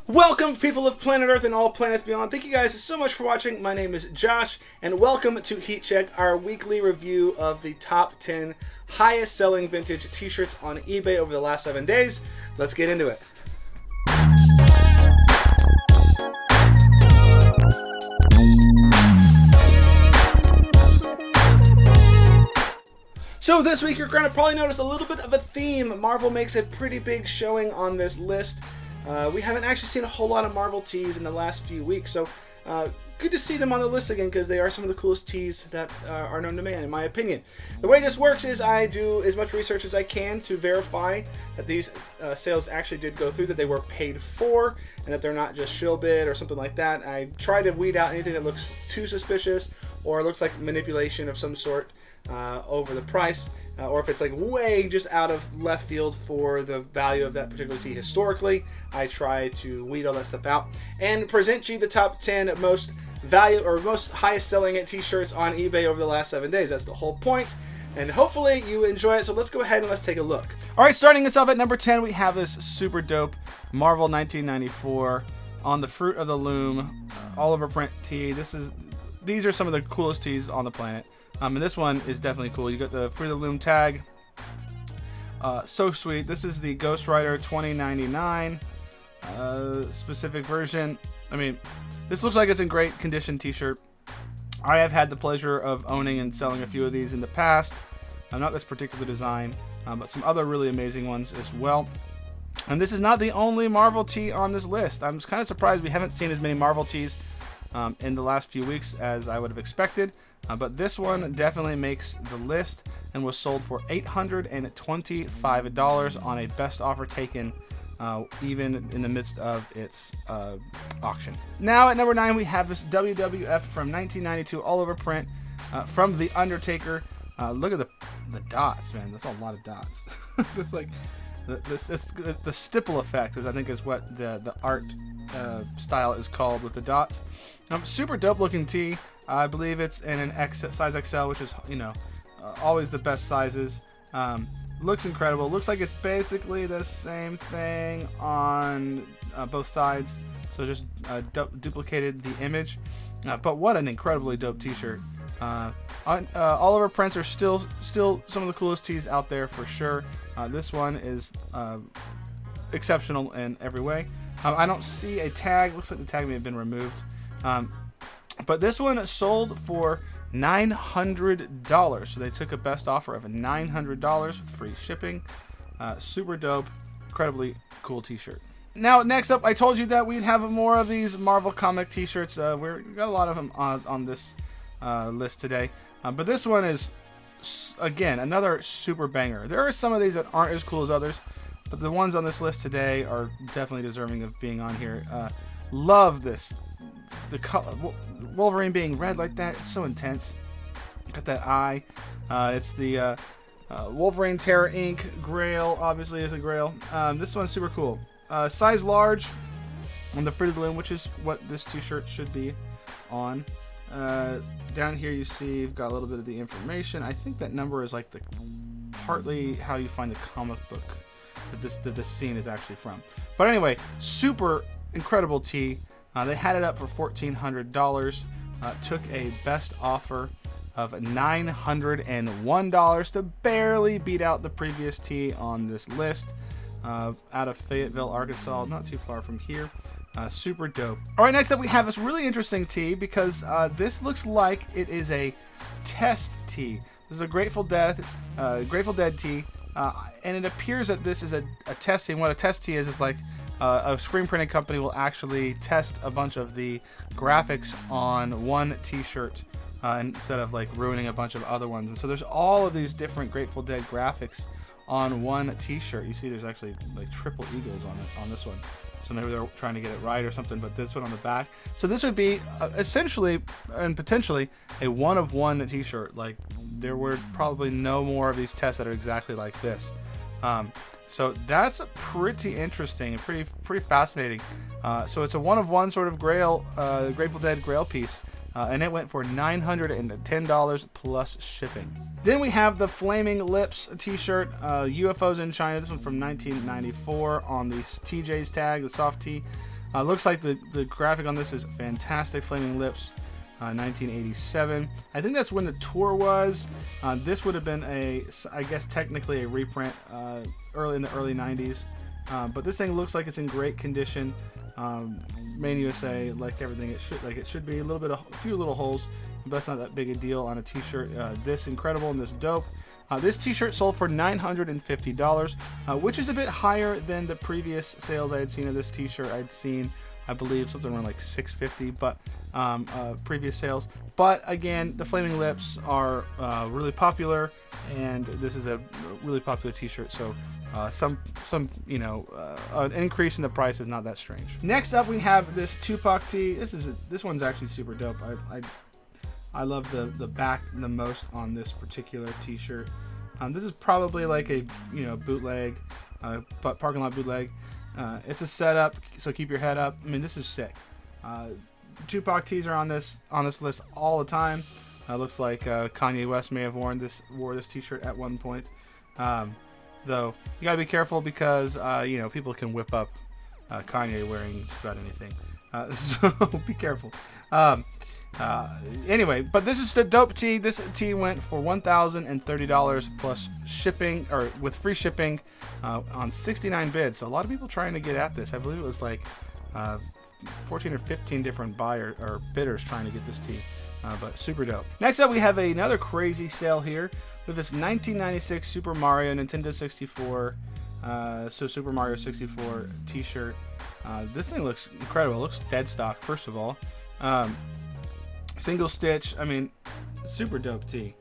Welcome, people of planet Earth and all planets beyond. Thank you guys so much for watching. My name is Josh, and welcome to Heat Check, our weekly review of the top 10 highest selling vintage t-shirts on eBay over the last 7 days. Let's get into it. So this week you're going to probably notice a little bit of a theme. Marvel makes a pretty big showing on this list. We haven't actually seen a whole lot of Marvel tees in the last few weeks, so good to see them on the list again because they are some of the coolest tees that are known to man, in my opinion. The way this works is I do as much research as I can to verify that these sales actually did go through, that they were paid for, and that they're not just shill bid or something like that. I try to weed out anything that looks too suspicious or looks like manipulation of some sort over the price, or if it's like way just out of left field for the value of that particular tee historically. I try to weed all that stuff out and present you the top 10 most highest selling t-shirts on eBay over the last 7 days. That's the whole point, and hopefully you enjoy it. So let's go ahead and let's take a look. All right, starting us off at number 10, we have this super dope Marvel 1994 on the Fruit of the Loom Oliver print tee. These are some of the coolest tees on the planet. And this one is definitely cool. You got the Fruit of the Loom tag. So sweet. This is the Ghost Rider 2099 specific version. I mean, this looks like it's in great condition t-shirt. I have had the pleasure of owning and selling a few of these in the past. Not this particular design, but some other really amazing ones as well. And this is not the only Marvel tee on this list. I'm just kind of surprised we haven't seen as many Marvel tees in the last few weeks as I would have expected. But this one definitely makes the list and was sold for $825 on a best offer taken, even in the midst of its auction. Now at number 9, we have this WWF from 1992 all over print from The Undertaker. Look at the dots, man. That's a lot of dots. It's like the stipple effect, I think is what the art style is called with the dots. Super dope looking tee. I believe it's in an size XL, which is, always the best sizes. Looks incredible. Looks like it's basically the same thing on both sides. So just duplicated the image. But what an incredibly dope t-shirt. All of our prints are still some of the coolest tees out there for sure. This one is exceptional in every way. I don't see a tag. Looks like the tag may have been removed. But this one sold for $900. So they took a best offer of $900 with free shipping. Super dope, incredibly cool t-shirt. Now, next up, I told you that we'd have more of these Marvel comic t-shirts. We've got a lot of them on this list today. But this one is, again, another super banger. There are some of these that aren't as cool as others, but the ones on this list today are definitely deserving of being on here. Love this. The color, Wolverine being red like that, it's so intense. Got that eye. It's the Wolverine Terror Inc. Grail, obviously is a Grail. This one's super cool. Size large on the Fruit of the Loom, which is what this t-shirt should be on. Down here you see you've got a little bit of the information. I think that number is like partly how you find the comic book that this scene is actually from. But anyway, super incredible tee. They had it up for $1,400. Took a best offer of $901 to barely beat out the previous tee on this list. Out of Fayetteville, Arkansas, not too far from here. Super dope. All right, next up we have this really interesting tee because this looks like it is a test tee. This is a Grateful Dead tee, and it appears that this is a test tee. And what a test tee is like a screen printing company will actually test a bunch of the graphics on one t-shirt instead of like ruining a bunch of other ones. And so there's all of these different Grateful Dead graphics on one t-shirt. You see there's actually like triple eagles on this one. So maybe they're trying to get it right or something, but this one on the back. So this would be essentially and potentially a one-of-one t-shirt. Like there were probably no more of these tests that are exactly like this. So that's pretty interesting and pretty fascinating. So it's a one-of-one sort of Grail, Grateful Dead Grail piece. And it went for $910 plus shipping. Then we have the Flaming Lips t-shirt, UFOs in China. This one from 1994 on the TJ's tag, the soft tee. Looks like the graphic on this is fantastic. Flaming Lips, 1987. I think that's when the tour was. This would have been I guess technically a reprint early in the early 90s. But this thing looks like it's in great condition. Main USA, like everything it should be. A few little holes, but that's not that big a deal on a t-shirt this incredible and this dope. This t-shirt sold for $950, which is a bit higher than the previous sales I had seen of this t-shirt. I'd seen, I believe, something around like $650, but previous sales. But again, the Flaming Lips are really popular, and this is a really popular t-shirt, so an increase in the price is not that strange. Next up, we have this Tupac Tee. This one's actually super dope. I love the back the most on this particular t-shirt. This is probably like a bootleg, parking lot bootleg. It's a setup, so keep your head up. I mean, this is sick. Tupac tees are on this list all the time. Looks like Kanye West may have wore this t-shirt at one point. Though you gotta be careful because people can whip up Kanye wearing just about anything. So be careful. Anyway, but this is the dope tee. This tee went for $1,030 plus shipping, or with free shipping, on 69 bids. So a lot of people trying to get at this. I believe it was like 14 or 15 different buyers or bidders trying to get this tee. But super dope. Next up, we have another crazy sale here with this 1996 Super Mario Nintendo 64. So Super Mario 64 t-shirt. This thing looks incredible. It looks dead stock, first of all. Single stitch. I mean, super dope tee.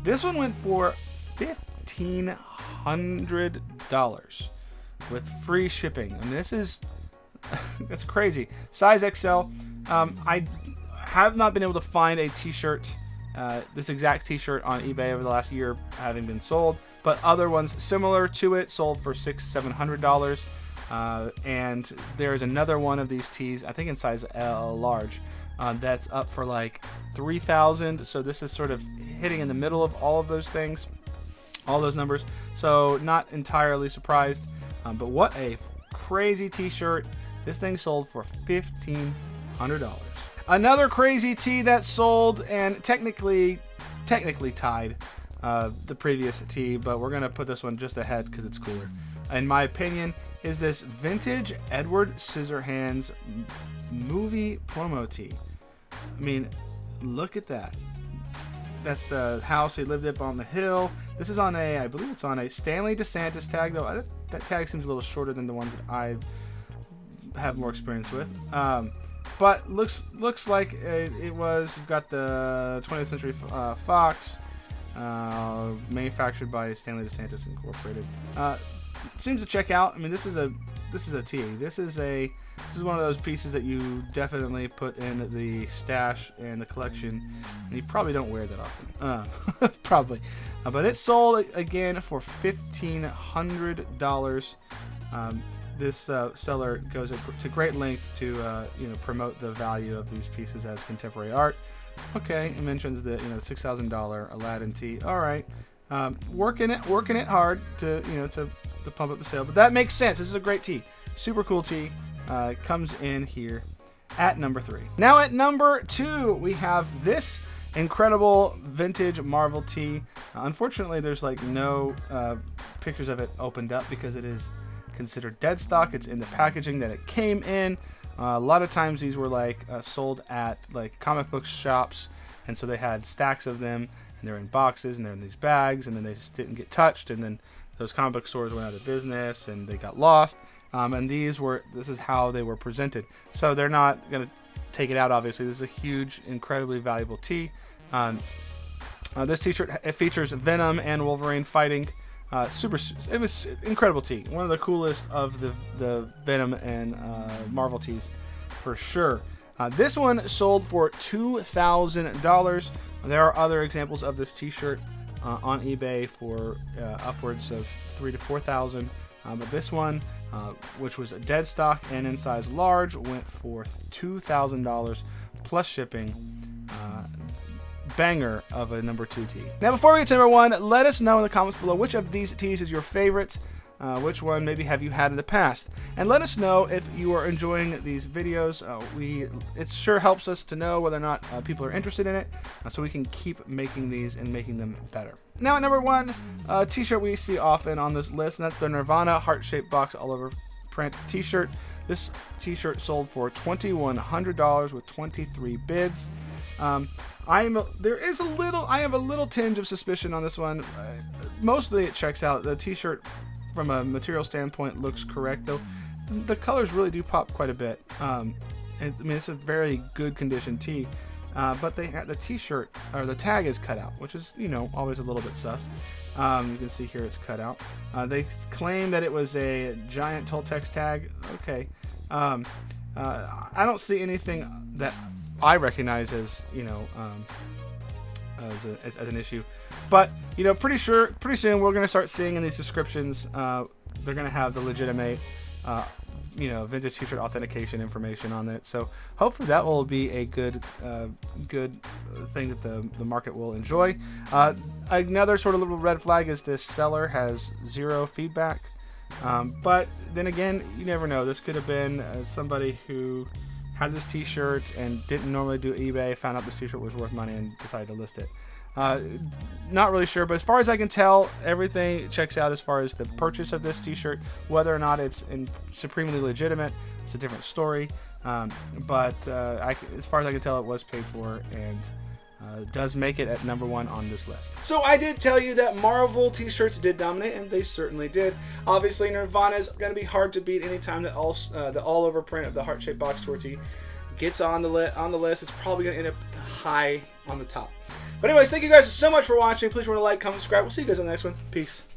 This one went for $1,500 with free shipping, and this is that's crazy. Size XL. I have not been able to find a t-shirt, this exact t-shirt on eBay over the last year having been sold, but other ones similar to it sold for $600-700. And there's another one of these tees, I think in size L large, that's up for like $3,000. So this is sort of hitting in the middle of all of those things, all those numbers. So not entirely surprised, but what a crazy t-shirt. This thing sold for $1,500. Another crazy tee that sold and technically tied the previous tee, but we're gonna put this one just ahead because it's cooler, in my opinion, is this vintage Edward Scissorhands movie promo tee. I mean, look at that. That's the house he lived up on the hill. This is on I believe it's on a Stanley DeSantis tag, though. That tag seems a little shorter than the ones that I have more experience with. But looks like it was. You've got the 20th Century Fox, manufactured by Stanley DeSantis Incorporated. Seems to check out. I mean, this is a tee. This is one of those pieces that you definitely put in the stash and the collection, and you probably don't wear that often. Probably, but it sold again for $1,500. This seller goes to great length to promote the value of these pieces as contemporary art. Okay, it mentions the $6,000 Aladdin tee. All right, working it hard to pump up the sale, but that makes sense. This is a great tee, super cool tee. Comes in here at number 3. Now at number 2, we have this incredible vintage Marvel tee. Unfortunately, there's like no pictures of it opened up because it is considered dead stock. It's in the packaging that it came in. A lot of times these were like sold at like comic book shops, and so they had stacks of them, and they're in boxes, and they're in these bags, and then they just didn't get touched, and then those comic book stores went out of business, and they got lost. And this is how they were presented. So they're not going to take it out, obviously. This is a huge, incredibly valuable tee. This t-shirt, it features Venom and Wolverine fighting. It was incredible tee. One of the coolest of the Venom and Marvel tees, for sure. This one sold for $2,000. There are other examples of this t-shirt on eBay for upwards of $3,000 to $4,000. But this one, which was a dead stock and in size large, went for $2,000 plus shipping. Banger of a number 2 tee. Now, before we get to number 1, let us know in the comments below which of these tees is your favorite. Which one maybe have you had in the past? And let us know if you are enjoying these videos. It sure helps us to know whether or not people are interested in it, so we can keep making these and making them better. Now at number 1, t-shirt we see often on this list, and that's the Nirvana heart-shaped box all over print t-shirt. This t-shirt sold for $2,100 with 23 bids. I have a little tinge of suspicion on this one. Mostly it checks out. The t-shirt from a material standpoint looks correct, though the colors really do pop quite a bit. It's a very good condition tee, but the t-shirt, or the tag, is cut out, which is, always a little bit sus. You can see here it's cut out. They claim that it was a giant Toltex tag. Okay. I don't see anything that I recognize as as an issue, but pretty soon we're going to start seeing in these descriptions they're going to have the legitimate vintage t-shirt authentication information on it. So hopefully that will be a good thing that the market will enjoy. Another sort of little red flag is this seller has 0 feedback. But then again, you never know. This could have been somebody who had this t-shirt and didn't normally do eBay, found out this t-shirt was worth money and decided to list it. Not really sure, but as far as I can tell, everything checks out as far as the purchase of this t-shirt. Whether or not it's supremely legitimate, it's a different story. But as far as I can tell, it was paid for, and does make it at number 1 on this list. So I did tell you that Marvel t-shirts did dominate, and they certainly did. Obviously, Nirvana is going to be hard to beat anytime that the all-over print of the heart-shaped box tour tee gets on the list. It's probably going to end up high on the top. But anyways, thank you guys so much for watching. Please remember to like, comment, subscribe. We'll see you guys on the next one. Peace.